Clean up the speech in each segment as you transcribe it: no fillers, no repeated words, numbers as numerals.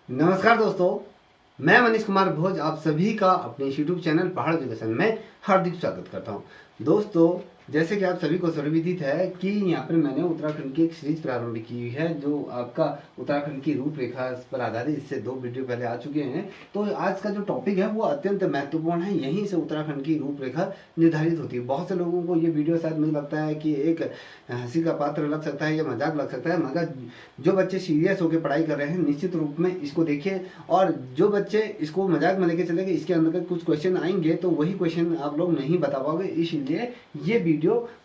नमस्कार दोस्तों, मैं मनीष कुमार भोज आप सभी का अपने यूट्यूब चैनल पहाड़ एजुकेशन में हार्दिक स्वागत करता हूं। दोस्तों, जैसे कि आप सभी को सर्वविदित है कि यहाँ पर मैंने उत्तराखंड की एक सीरीज प्रारंभ की हुई है जो आपका उत्तराखंड की रूपरेखा पर आधारित। इससे 2 वीडियो पहले आ चुके हैं। तो आज का जो टॉपिक है वो अत्यंत महत्वपूर्ण है। यहीं से उत्तराखंड की रूपरेखा निर्धारित होती है। बहुत से लोगों को ये वीडियो शायद मुझे लगता है कि एक हंसी का पात्र लग सकता है या मजाक लग सकता है, मगर जो बच्चे सीरियस होकर पढ़ाई कर रहे हैं निश्चित रूप में इसको देखिए। और जो बच्चे इसको मजाक में लेके चलेंगे, इसके अंदर कुछ क्वेश्चन आएंगे तो वही क्वेश्चन आप लोग नहीं बता पाओगे। इसलिए ये वीडियो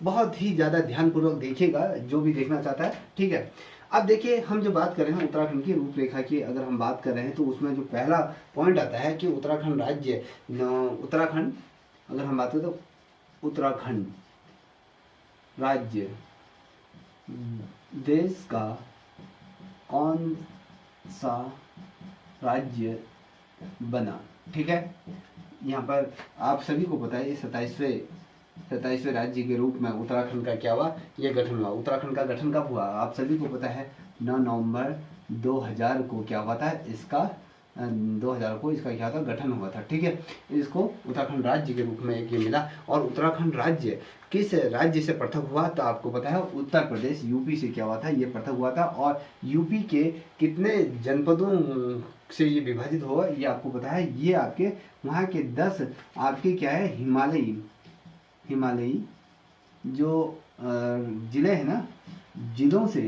बहुत ही ज़्यादा ध्यानपूर्वक देखिएगा, जो भी देखना चाहता है। ठीक है, अब देखिए, हम जो बात कर रहे हैं उत्तराखंड की रूपरेखा की, अगर हम बात कर रहे हैं तो उसमें जो पहला पॉइंट आता है कि उत्तराखंड राज्य, उत्तराखंड अगर हम बात करें तो उत्तराखंड राज्य देश का कौन सा राज्य बना। ठीक है, यहाँ पर आप सभी को पता है ये 27वें राज्य के रूप में उत्तराखंड का क्या हुआ, ये गठन हुआ। उत्तराखंड का गठन कब हुआ आप सभी को पता है, 9 नवंबर 2000 को क्या हुआ था, इसका 2000 को इसका क्या था, गठन हुआ था। ठीक है, इसको उत्तराखंड राज्य के रूप में एक ये मिला। और उत्तराखंड राज्य किस राज्य से पृथक हुआ तो आपको पता है, उत्तर प्रदेश यूपी से क्या हुआ था, ये पृथक हुआ था। और यूपी के कितने जनपदों से ये विभाजित हुआ ये आपको पता है, ये आपके वहाँ के 10 आपके क्या है, हिमालयी जो जिले हैं ना, जिलों से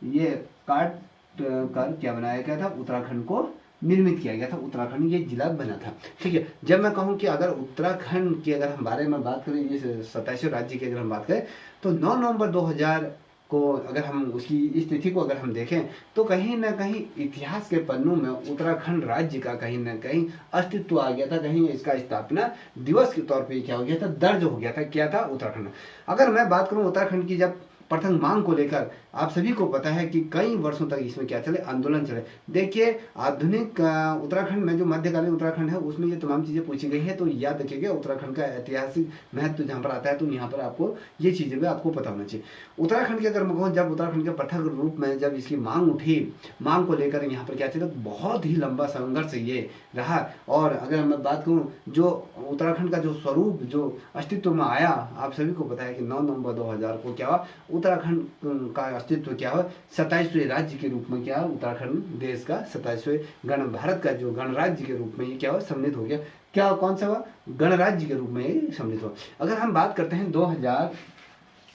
ये काट कर क्या बनाया गया था, उत्तराखंड को निर्मित किया गया था। उत्तराखंड ये जिला बना था। ठीक है, जब मैं कहूँ कि अगर उत्तराखंड के अगर हम बारे में बात करें, ये 27वें राज्य की अगर हम बात करें तो 9 नवंबर 2000 को अगर हम उसकी इस तिथि को अगर हम देखें तो कहीं ना कहीं इतिहास के पन्नों में उत्तराखंड राज्य का कहीं ना कहीं अस्तित्व आ गया था। कहीं इसका स्थापना दिवस के तौर पे क्या हो गया था, दर्ज हो गया था। क्या था, उत्तराखंड। अगर मैं बात करूं उत्तराखंड की, जब प्रथम मांग को लेकर आप सभी को पता है कि कई वर्षों तक इसमें क्या चले, आंदोलन चले। देखिए, आधुनिक उत्तराखंड में जो मध्यकालीन उत्तराखंड है उसमें ये तमाम चीज़ें पूछी गई है। तो याद रखिएगा, उत्तराखंड का ऐतिहासिक महत्व जहाँ पर आता है तो यहाँ पर आपको ये चीज़ें भी आपको पता होना चाहिए। उत्तराखंड के अगर मैं कहूँ, जब उत्तराखंड के पृथक रूप में जब इसकी मांग उठी, मांग को लेकर यहाँ पर क्या चला, बहुत ही लंबा संघर्ष ये रहा। और अगर मैं बात करूँ, जो उत्तराखंड का जो स्वरूप जो अस्तित्व में आया, आप सभी को पता है कि 9 नवंबर 2000 को क्या हुआ, उत्तराखंड का अस्तित्व क्या हुआ, 27वें राज्य के रूप में क्या, उत्तराखंड देश का 27वें भारत का जो गणराज्य के रूप में ये क्या हुआ, सम्मिलित हो गया। क्या, कौन सा हुआ, गणराज्य के रूप में ये सम्मिलित हुआ। अगर हम बात करते हैं 2000,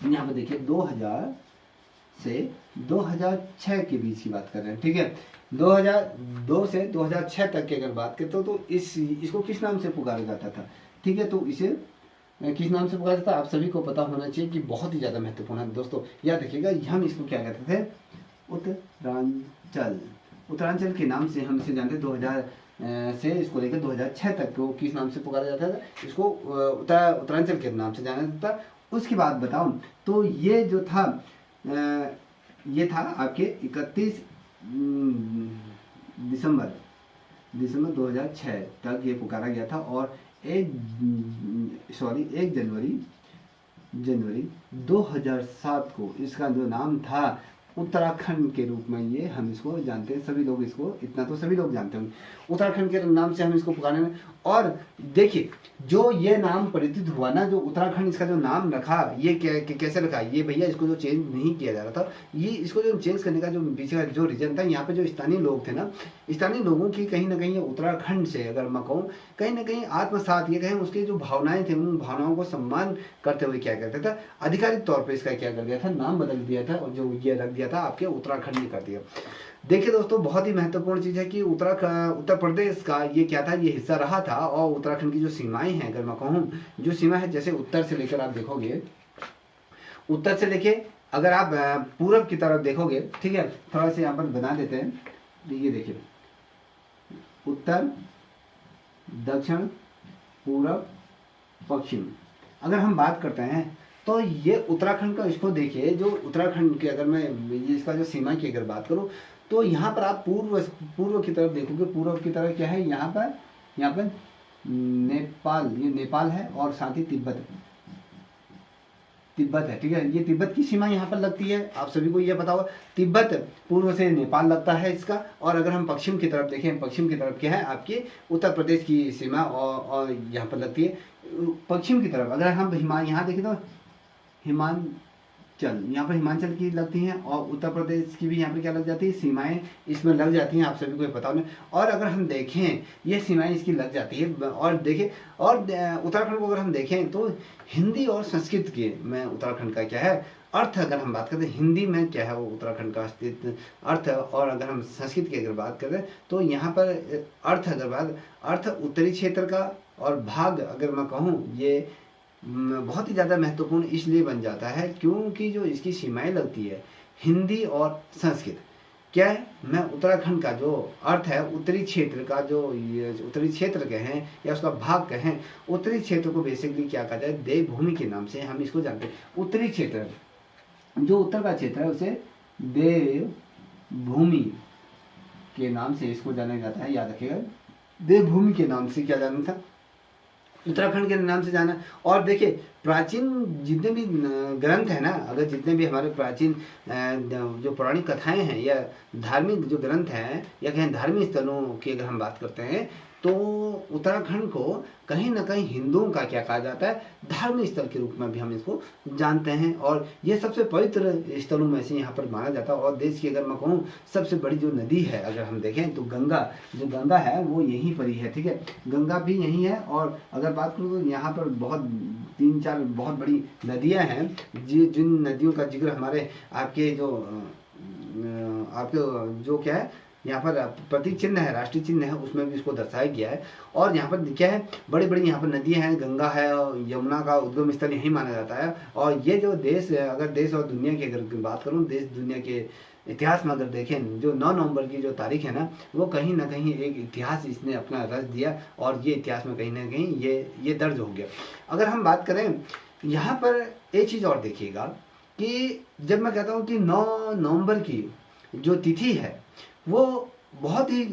यहाँ पर देखिए 2000 से 2006 के बीच की बात कर रहे हैं। ठीक है, 2002 से 2006 तक की अगर बात करें तो इसको किस नाम से पुकारा जाता था। ठीक है, तो इसे किस नाम से पुकारा जाता है आप सभी को पता होना चाहिए कि बहुत ही ज़्यादा महत्वपूर्ण है। दोस्तों याद रखिएगा, हम इसको क्या कहते थे, उत्तरांचल। उत्तरांचल के नाम से हम इसे जानते हैं। 2000 से इसको लेकर 2006 तक को किस नाम से पुकारा जाता था, इसको उत्तरांचल के नाम से जाना जाता था। उसकी बात बताऊं तो ये जो था, ये था आपके 31 दिसंबर 2006 तक ये पुकारा गया था। और 1 जनवरी 2007 को इसका जो नाम था उत्तराखंड के रूप में, ये हम इसको जानते हैं। सभी लोग इसको, इतना तो सभी लोग जानते होंगे, उत्तराखंड के नाम से हम इसको पुकारने में। और देखिए, जो ये नाम परिचित हुआ ना, जो उत्तराखंड इसका जो नाम रखा, ये कैसे रखा, ये भैया इसको जो चेंज नहीं किया जा रहा था, ये इसको जो चेंज करने का जो पीछे का जो रीजन था, यहाँ पे जो स्थानीय लोग थे ना, स्थानीय लोगों की कहीं ना कहीं उत्तराखंड से अगर मैं कहूँ, कहीं ना कहीं आत्मसात, ये कहें उसकी जो भावनाएं थी, उन भावनाओं को सम्मान करते हुए क्या करता था, आधिकारिक तौर पर इसका क्या कर दिया था, नाम बदल दिया था। और जो ये रख दिया था आपके उत्तराखंड ने कर दिया। देखिए दोस्तों, बहुत ही महत्वपूर्ण चीज है कि उत्तर प्रदेश का ये क्या था, ये हिस्सा रहा था। और उत्तराखंड की जो सीमाएं हैं, अगर मैं कहूँ, जो सीमा है, जैसे उत्तर से लेकर आप देखोगे, उत्तर से लेके अगर आप पूरब की तरफ देखोगे, ठीक है, थोड़ा सा यहाँ पर बना देते हैं, ये देखिए, उत्तर, दक्षिण, पूरब, पश्चिम। अगर हम बात करते हैं तो ये उत्तराखंड का, इसको देखिए, जो उत्तराखंड के अगर मैं ये इसका जो सीमा की अगर बात करूं तो यहाँ पर आप पूर्व की तरफ देखोगे, पूर्व की तरफ क्या है, यहाँ पर नेपाल, ये नेपाल है। और साथ ही तिब्बत है, ठीक है। ये तिब्बत की सीमा यहाँ पर लगती है, आप सभी को ये पता होगा। तिब्बत पूर्व से नेपाल लगता है इसका, और अगर हम पश्चिम की तरफ देखें, पश्चिम की तरफ क्या है आपकी उत्तर प्रदेश की सीमा और यहाँ पर लगती है। पश्चिम की तरफ अगर हम यहाँ देखें तो हिमाचल, यहाँ पर हिमाचल की लगती हैं, और उत्तर प्रदेश की भी यहाँ पर क्या लग जाती है, सीमाएं इसमें लग जाती हैं, आप सभी को पता होना। और अगर हम देखें ये सीमाएं इसकी लग जाती है, और देखें और उत्तराखंड को अगर हम देखें तो हिंदी और संस्कृत के में उत्तराखंड का क्या है अर्थ, अगर हम बात करते हैं हिंदी में क्या है वो उत्तराखंड का अस्तित्व अर्थ, और अगर हम संस्कृत की अगर बात करें तो यहाँ पर अर्थ अर्थ उत्तरी क्षेत्र का, और भाग अगर मैं कहूँ ये बहुत ही ज़्यादा महत्वपूर्ण इसलिए बन जाता है क्योंकि जो इसकी सीमाएं लगती है हिंदी और संस्कृत, क्या है मैं उत्तराखंड का जो अर्थ है उत्तरी क्षेत्र का, जो उत्तरी क्षेत्र कहें या उसका भाग कहें, उत्तरी क्षेत्र को बेसिकली क्या कहा जाए, देवभूमि के नाम से हम इसको जानते हैं। उत्तरी क्षेत्र जो उत्तर का क्षेत्र है उसे देवभूमि के नाम से इसको जाना जाता है, याद रखिएगा, देवभूमि के नाम से क्या जाना था, उत्तराखंड के नाम से जाना। और देखिए प्राचीन जितने भी ग्रंथ है ना, अगर जितने भी हमारे प्राचीन जो पौराणिक कथाएं हैं या धार्मिक जो ग्रंथ हैं या कहीं धार्मिक स्थलों की अगर हम बात करते हैं तो उत्तराखंड को कहीं ना कहीं हिंदुओं का क्या कहा जाता है, धार्मिक स्थल के रूप में भी हम इसको जानते हैं, और ये सबसे पवित्र स्थलों में से यहाँ पर माना जाता है। और देश की अगर मैं कहूँ सबसे बड़ी जो नदी है अगर हम देखें तो गंगा, जो गंगा है वो यहीं पर ही है, ठीक है, गंगा भी यहीं है। और अगर बात करूँ तो यहाँ पर बहुत 3-4 बहुत बड़ी नदियाँ हैं, जिन नदियों का जिक्र हमारे आपके जो क्या है यहाँ पर प्रतीक चिन्ह है, राष्ट्रीय चिन्ह है, उसमें भी इसको दर्शाया गया है। और यहाँ पर क्या है, बड़ी बड़ी यहाँ पर नदियाँ हैं, गंगा है और यमुना का उद्गम स्थल यही माना जाता है। और ये जो देश है, अगर देश और दुनिया की अगर बात करूँ, देश दुनिया के इतिहास में अगर देखें, जो 9 नवंबर की जो तारीख है ना, वो कहीं ना कहीं एक इतिहास इसने अपना रच दिया, और ये इतिहास में कहीं ना कहीं ये दर्ज हो गया। अगर हम बात करें यहाँ पर एक चीज़ और देखिएगा कि जब मैं कहता हूँ कि 9 नवंबर की जो तिथि है वो बहुत ही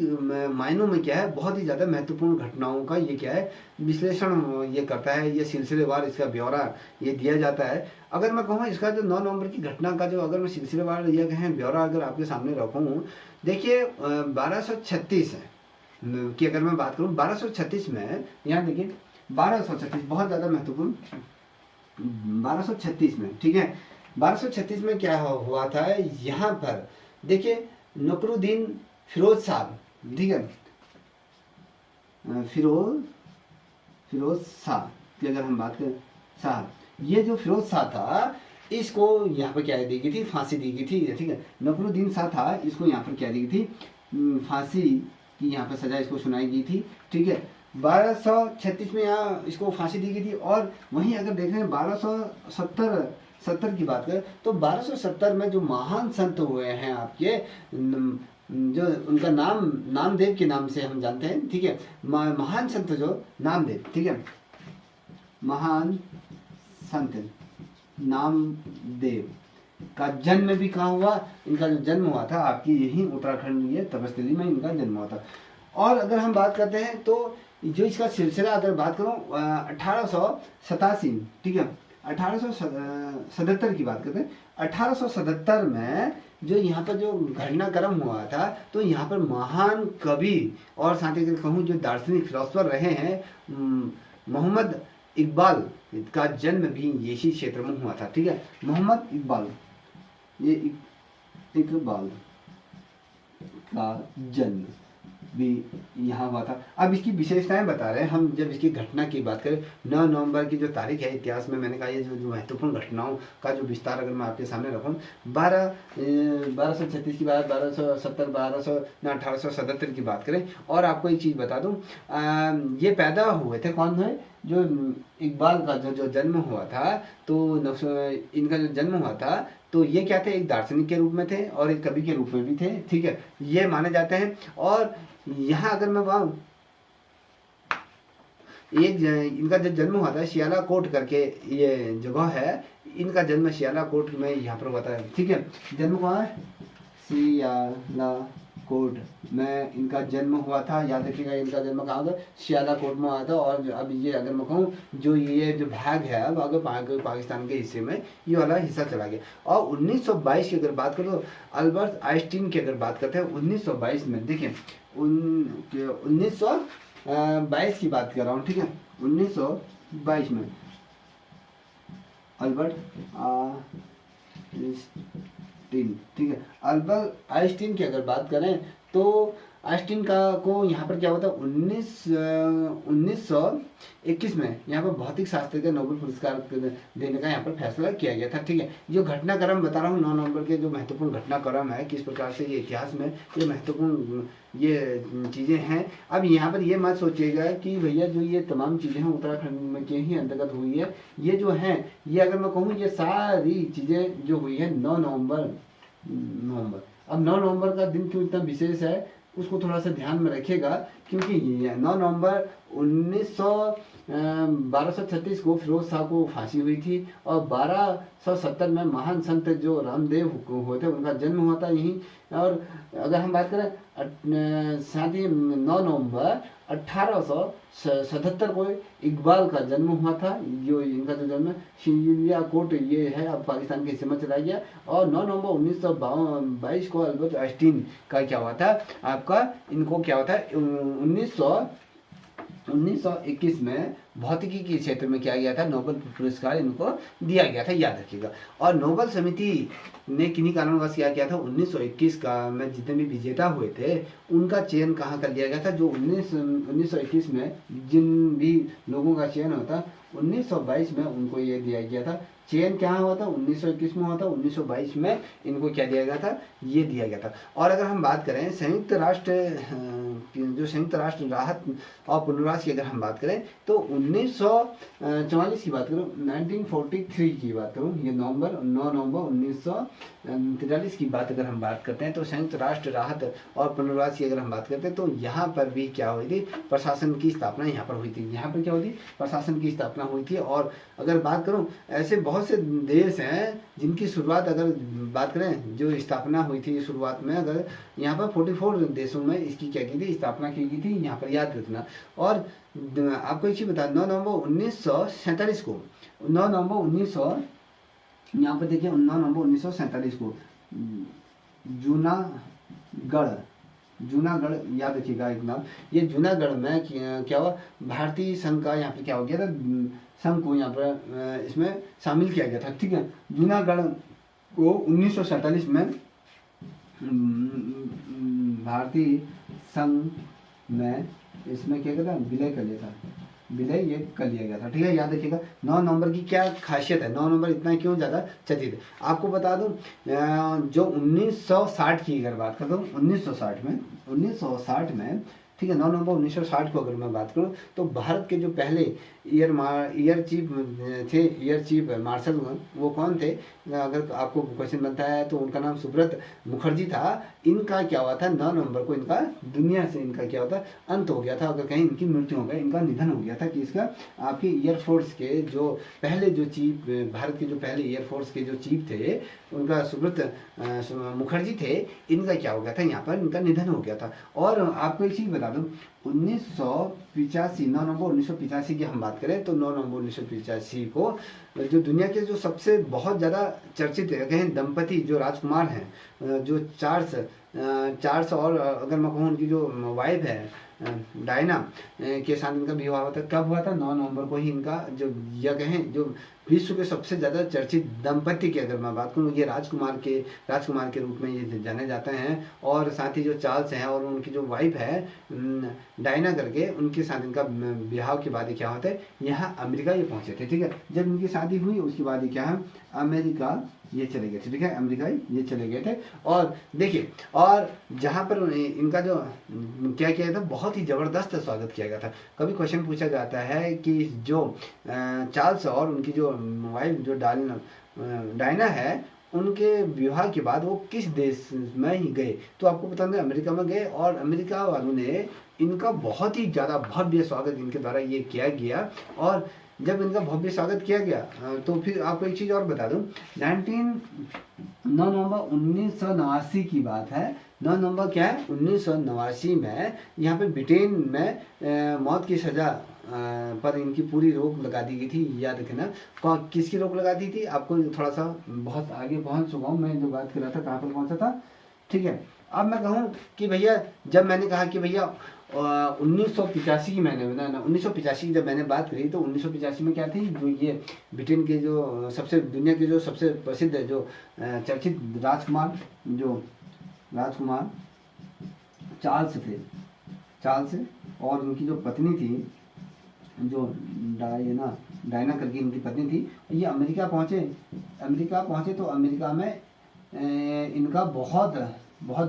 मायनों में क्या है, बहुत ही ज़्यादा महत्वपूर्ण घटनाओं का ये क्या है विश्लेषण ये करता है, ये सिलसिलेवार इसका ब्यौरा ये दिया जाता है। अगर मैं कहूँ इसका जो 9 नवंबर की घटना का जो अगर मैं सिलसिलेवार ये कहें ब्यौरा अगर आपके सामने रखूँ, देखिए 1236 की अगर मैं बात करूँ, 1236 में यहाँ देखिए 1236 बहुत ज़्यादा महत्वपूर्ण, 1236 में, ठीक है, 1236 में क्या हुआ था यहाँ पर देखिए नकरुद्दीन फिरोज साहब, ठीक है, फिरोज शाह की अगर हम बात करें साहब, ये जो फिरोज शाह था इसको यहाँ पर क्या दी गई थी, फांसी दी गई थी, ठीक है। नकरुद्दीन शाह था, इसको यहाँ पर क्या दी गई थी, फांसी की यहाँ पर सजा इसको सुनाई गई थी, ठीक है। 1236 में यहाँ इसको फांसी दी गई थी। और वहीं अगर देख रहे हैं 1270 की बात करें तो 1270 में जो महान संत हुए हैं आपके, जो उनका नाम नामदेव के नाम से हम जानते हैं, ठीक है, महान संत जो नामदेव, ठीक है, महान संत नामदेव का जन्म भी कहाँ हुआ, इनका जो जन्म हुआ था आपकी यही उत्तराखंड ये तपस्थली में इनका जन्म हुआ था। और अगर हम बात करते हैं तो जो इसका सिलसिला अगर बात करूँ 1887, ठीक है, 1877 की बात करते हैं, 1877 में जो यहाँ पर जो घटनाक्रम हुआ था तो यहाँ पर महान कवि और साथ ही कहूँ जो दार्शनिक फिलोसफर रहे हैं मोहम्मद इकबाल का जन्म भी यही क्षेत्र में हुआ था, ठीक है, मोहम्मद इकबाल, ये इकबाल का जन्म भी यहाँ हुआ था। अब इसकी विशेषताएं बता रहे हैं हम, जब इसकी घटना की बात करें 9 नवंबर की जो तारीख है इतिहास में, मैंने कहा ये जो महत्वपूर्ण घटनाओं का जो विस्तार अगर मैं आपके सामने रखूँ, 1236 की बात, 1270 1877 की बात करें। और आपको एक चीज़ बता दूँ, ये पैदा हुए थे कौन है, जो इकबाल का जो जन्म हुआ था, तो इनका जो जन्म हुआ था तो ये क्या थे, एक दार्शनिक के रूप में थे और एक कवि के रूप में भी थे, ठीक है, ये माने जाते हैं। और यहाँ अगर मैं बताऊँ इनका जो जन्म हुआ था सियालाकोट करके ये जगह है, इनका जन्म सियालाकोट में यहाँ पर हुआ था, ठीक है, जन्म कहाँ है, सियालाकोट कोट में इनका जन्म हुआ था। याद रखिएगा इनका जन्म कहाँ हुआ, सियालाकोट में हुआ था। और अब ये अगर मैं कहूँ जो ये जो भाग है अब अगर पाकिस्तान के हिस्से में ये वाला हिस्सा चला गया। और 1922 की अगर बात करो तो अल्बर्ट आइंस्टीन की अगर बात करते हैं 1922 में, देखिए 1922 की बात कर रहा हूँ, ठीक है, 1922 में अल्बर्ट आइंस्टीन, ठीक है, अल्बर्ट आइंस्टीन की अगर बात करें तो आइंस्टीन का को यहाँ पर क्या होता है 1921 में यहाँ पर भौतिक शास्त्र के नोबेल पुरस्कार देने का यहाँ पर फैसला किया गया था। ठीक है, जो घटनाक्रम बता रहा हूँ 9 नवंबर के जो महत्वपूर्ण घटनाक्रम है, किस प्रकार से ये इतिहास में ये महत्वपूर्ण ये चीज़ें हैं। अब यहाँ पर ये मत सोचिएगा कि भैया जो ये तमाम चीज़ें हैं उत्तराखंड में के ही अंतर्गत हुई है। ये जो है ये अगर मैं कहूँ ये सारी चीज़ें जो हुई है 9 नवंबर। अब 9 नवंबर का दिन क्यों इतना विशेष है उसको थोड़ा सा ध्यान में रखिएगा, क्योंकि 9 नवंबर 1236 को फिरोज शाह को फांसी हुई थी और 1270 में महान संत जो रामदेव हुए थे उनका जन्म हुआ था यहीं। और अगर हम बात करें साथ ही 9 नवंबर 1877 को इकबाल का जन्म हुआ था। जो इनका जो जन्म सियालाकोट ये है अब पाकिस्तान के हिस्से में चला गया। और 9 नवंबर 1922 को अल्बर्ट आइंस्टीन का क्या हुआ था आपका, इनको क्या हुआ था 1921 में भौतिकी के क्षेत्र में क्या गया था नोबेल पुरस्कार इनको दिया गया था, याद रखिएगा। और नोबेल समिति ने किन्हीं कारणवश क्या किया था 1921 का में जितने भी विजेता हुए थे उनका चयन कहाँ कर दिया गया था। जो 1921 में जिन भी लोगों का चयन होता 1922 में उनको ये दिया गया था। चयन क्या हुआ था 1921 में हुआ था, 1922 में इनको क्या दिया गया था ये दिया गया था। और अगर हम बात करें संयुक्त राष्ट्र राहत और पुनर्वास की अगर हम बात करें तो 1944 की बात करूँ 1943 की बात करूँ ये 9 नवंबर 1943 की बात अगर हम बात करते हैं तो संयुक्त राष्ट्र राहत और पुनर्वास की अगर हम बात करते हैं तो यहाँ पर भी क्या हुई थी प्रशासन की स्थापना यहाँ पर हुई थी। यहाँ पर क्या हुई थी प्रशासन की स्थापना हुई थी। और अगर बात करूँ ऐसे बहुत से देश हैं जिनकी शुरुआत अगर बात करें जो स्थापना हुई थी शुरुआत में, अगर यहाँ पर 44 देशों में इसकी क्या की थी स्थापना की गई थी, यहाँ पर याद रखना। और आपको एक चीज बता 9 नवंबर 1947 को 9 नवंबर 1900 यहाँ पर देखिए 9 नवंबर 1947 को जूनागढ़ याद रखिएगा एक नाम, ये जूनागढ़ में क्या हुआ भारतीय संघ का यहाँ पे क्या हो गया था संघ को यहाँ पर इसमें शामिल किया गया था। ठीक है, जूनागढ़ को 1947 में भारतीय संघ में इसमें क्या था विलय कर लिया था, विलय ये कर लिया गया था। ठीक है, याद रखिएगा 9 नवंबर की क्या खासियत है, 9 नवंबर इतना क्यों ज़्यादा चर्चित है। आपको बता दूं जो 1960 की अगर बात करता हूँ 1960 में ठीक है 9 नवंबर 1960 को अगर मैं बात करूँ तो भारत के जो पहले एयर चीफ मार्शल वो कौन थे, अगर आपको क्वेश्चन बनता है तो उनका नाम सुब्रत मुखर्जी था। इनका क्या हुआ था 9 नवंबर को इनका दुनिया से इनका क्या होता अंत हो गया था, अगर कहीं इनकी मृत्यु हो गई इनका निधन हो गया था। कि इसका आपकी एयरफोर्स के जो पहले जो चीफ भारत के जो पहले एयरफोर्स के जो चीफ थे उनका सुब्रत मुखर्जी थे, इनका क्या हो गया था यहाँ पर इनका निधन हो गया था। और आपको एक चीज़ बता दूं 1985 9 नवंबर 1985 की हम बात करें तो 9 नवंबर 1985 को जो दुनिया के जो सबसे बहुत ज़्यादा चर्चित कहें दंपति जो राजकुमार हैं जो चार्ल्स और अगर मैं कहूँ उनकी जो वाइफ है डायना के साथ इनका विवाह हुआ था। कब हुआ था 9 नवंबर को ही इनका जो यह कहें जो विश्व के सबसे ज़्यादा चर्चित दंपति की अगर मैं बात करूँ ये राजकुमार के रूप में ये जाने जाते हैं। और साथ ही जो चार्ल्स हैं और उनकी जो वाइफ है डायना करके उनके साथ इनका विवाह के बाद क्या होता है यहाँ अमेरिका ये पहुँचे थे। ठीक है, जब इनकी शादी हुई उसके बाद क्या है अमेरिका ये चले गए थे। ठीक है, अमेरिका ये चले गए थे। और देखिए और जहाँ पर इनका जो क्या किया था बहुत ही ज़बरदस्त स्वागत किया गया था। कभी क्वेश्चन पूछा जाता है कि जो चार्ल्स और उनकी जो वाइफ जो डायना है उनके विवाह के बाद वो किस देश में ही गए, तो आपको बता दें अमेरिका में गए। और अमेरिका वालों ने इनका बहुत ही ज़्यादा भव्य स्वागत इनके द्वारा ये किया गया। और जब इनका भव्य स्वागत किया गया तो फिर आपको एक चीज़ और बता दूं 9 नवंबर 1989 की बात है 9 नवंबर क्या है 1989 में यहाँ पे ब्रिटेन में मौत की सज़ा पर इनकी पूरी रोक लगा दी गई थी। याद रखना किसकी रोक लगा दी थी, आपको थोड़ा सा बहुत आगे पहुँच चुका हूँ मैं, जो बात कर रहा था कहाँ पर पहुँचा था, ठीक है। अब मैं कहूँ कि भैया जब मैंने कहा कि भैया 1985 की मैंने ना 1985 की जब मैंने बात करी तो 1985 में क्या थी, जो ये ब्रिटेन के जो सबसे दुनिया के जो सबसे प्रसिद्ध जो चर्चित राजकुमार चार्ल्स थे, चार्ल्स, और उनकी जो पत्नी थी जो डायना करके इनकी पत्नी थी, ये अमेरिका पहुँचे तो अमेरिका में इनका बहुत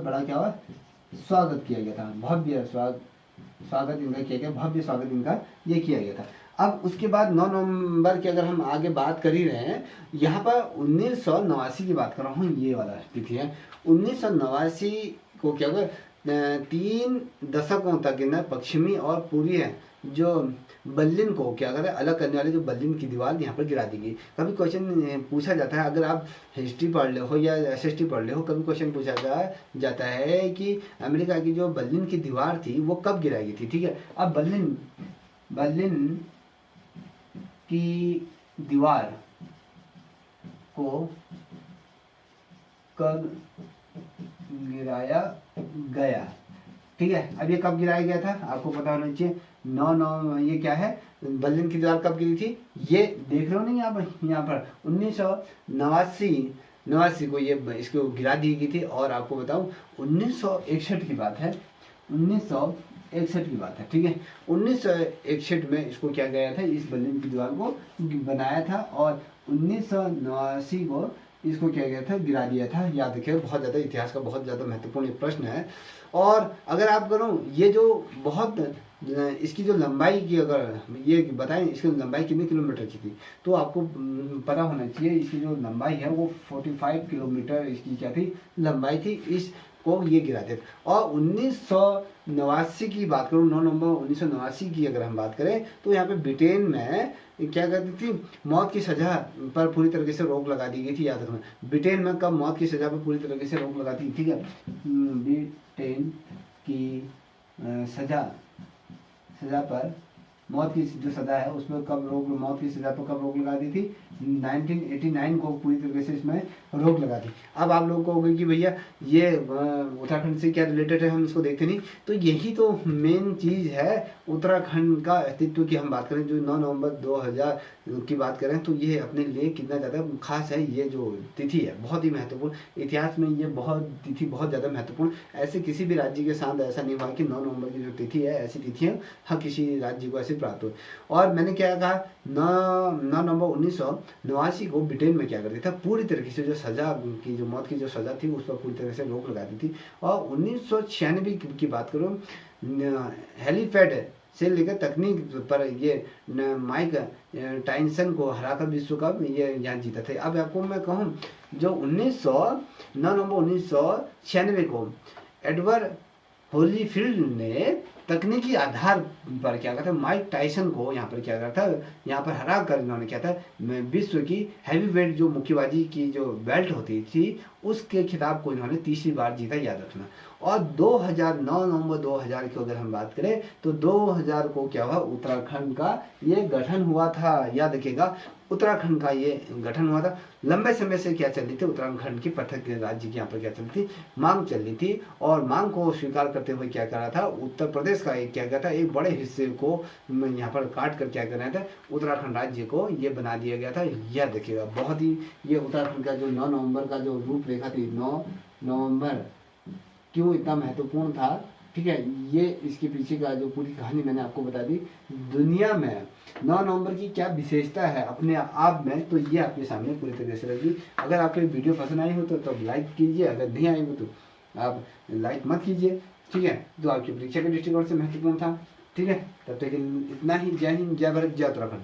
बड़ा क्या हुआ स्वागत किया गया था, भव्य स्वागत इनका किया गया, भव्य स्वागत इनका ये किया गया था। अब उसके बाद 9 नवंबर की अगर हम आगे बात कर ही रहे हैं, यहाँ पर 1989 की बात कर रहा हूँ, ये वाला तिथि है 1989 को क्या हुआ 3 दशकों तक ना पश्चिमी और पूर्वी जो बर्लिन को क्या करे अलग करने वाली जो बर्लिन की दीवार यहाँ पर गिरा दी गई। कभी क्वेश्चन पूछा जाता है, अगर आप हिस्ट्री पढ़ ले हो या एसएसटी पढ़ ले हो, कभी क्वेश्चन पूछा जाता है कि अमेरिका की जो बर्लिन की दीवार थी वो कब गिराई गई थी, ठीक है। अब बर्लिन की दीवार को कब गिराया गया, ठीक है। अब ये कब गिराया गया था आपको पता होना चाहिए। 9 ये क्या है बर्लिन की दीवार कब गिरी थी, ये देख रहे हो नहीं यहाँ पर 1989 को ये इसको गिरा दी गई थी। और आपको बताऊं 1961 की बात है, 1961 की बात है, ठीक है। 1961 में इसको क्या गया था, इस बर्लिन की दीवार को बनाया था और 1989 को इसको क्या गया था गिरा दिया था। याद रखिए बहुत ज़्यादा इतिहास का बहुत ज़्यादा महत्वपूर्ण प्रश्न है। और अगर आप करो ये जो बहुत इसकी जो लंबाई की अगर ये बताएं इसकी लंबाई कितने किलोमीटर की थी, तो आपको पता होना चाहिए इसकी जो लंबाई है वो 45 किलोमीटर इसकी क्या थी लंबाई थी। इस को ये गिराते थे। और 1989 की बात करूँ 9 नवंबर 1989 की अगर हम बात करें तो यहाँ पे ब्रिटेन में क्या करती थी मौत की सज़ा पर पूरी तरीके से रोक लगा दी गई थी। याद रखना ब्रिटेन में कब मौत की सज़ा पर पूरी तरीके से रोक लगा दी, ठीक है। ब्रिटेन की सज़ा पर मौत की जो सज़ा है उसमें कब मौत की सज़ा पर कब रोक लगा दी थी 1989 को पूरी तरीके से इसमें रोक लगा दी। अब आप लोगों को होगा कि भैया ये उत्तराखंड से क्या रिलेटेड है, हम इसको देखते नहीं, तो यही तो मेन चीज़ है उत्तराखंड का अस्तित्व की हम बात करें। जो 9 नवंबर 2000 की बात करें तो ये अपने लिए कितना ज़्यादा खास है, ये जो तिथि है बहुत ही महत्वपूर्ण, इतिहास में ये तिथि बहुत ज़्यादा महत्वपूर्ण। ऐसे किसी भी राज्य के साथ ऐसा नहीं हुआ कि 9 नवंबर की जो तिथि है ऐसी तिथियाँ हर किसी राज्य को ऐसे प्राप्त हो। और मैंने क्या कहा 9 नवंबर 1989 को ब्रिटेन में क्या कर दिया था पूरी तरीके से जो सज़ा की जो मौत की जो सज़ा थी उस पर पूरी तरह से रोक लगा दी थी। और 1996 की बात करूँ हेलीपैड से लेकर तकनीक पर ये माइक टाइसन को हराकर विश्व कप ये यहाँ जीता था। अब आपको मैं कहूँ जो 9 नवंबर 1996 को एडवर्ड होलीफील्ड ने तकनीकी आधार पर क्या कहा था माइक टाइसन को यहाँ पर क्या करा था यहाँ पर हरा कर इन्होंने क्या था विश्व की हैवीवेट जो मुक्केबाजी की जो बेल्ट होती थी उसके खिताब को इन्होंने तीसरी बार जीता, याद रखना। और 9 नवंबर 2000 की अगर हम बात करें तो 2000 को क्या हुआ उत्तराखंड का ये गठन हुआ था। याद रखिएगा उत्तराखंड का ये गठन हुआ था। लंबे समय से क्या चल रही थी उत्तराखंड की पृथक राज्य की यहाँ पर क्या चल रही थी मांग चल रही थी। और मांग को स्वीकार करते हुए क्या करा था उत्तर प्रदेश का एक क्या करा था एक बड़े हिस्से को यहाँ पर काट कर क्या करना था उत्तराखंड राज्य को ये बना दिया गया था। यह देखिएगा बहुत ही ये उत्तराखंड का जो 9 नवंबर का जो रूपरेखा थी 9 नवंबर क्यों इतना महत्वपूर्ण था, ठीक है। ये इसके पीछे का जो पूरी कहानी मैंने आपको बता दी। दुनिया में 9 नवंबर की क्या विशेषता है अपने आप में, तो ये आपके सामने पूरी तरीके से रखी। अगर आपको वीडियो पसंद आई हो तो लाइक कीजिए, अगर नहीं आई हो तो आप लाइक मत कीजिए, ठीक है। तो आपकी परीक्षा के दृष्टिकोण से महत्वपूर्ण था, ठीक है। तब तक इतना ही। जय हिंद, जय भारत, जय उत्तराखंड।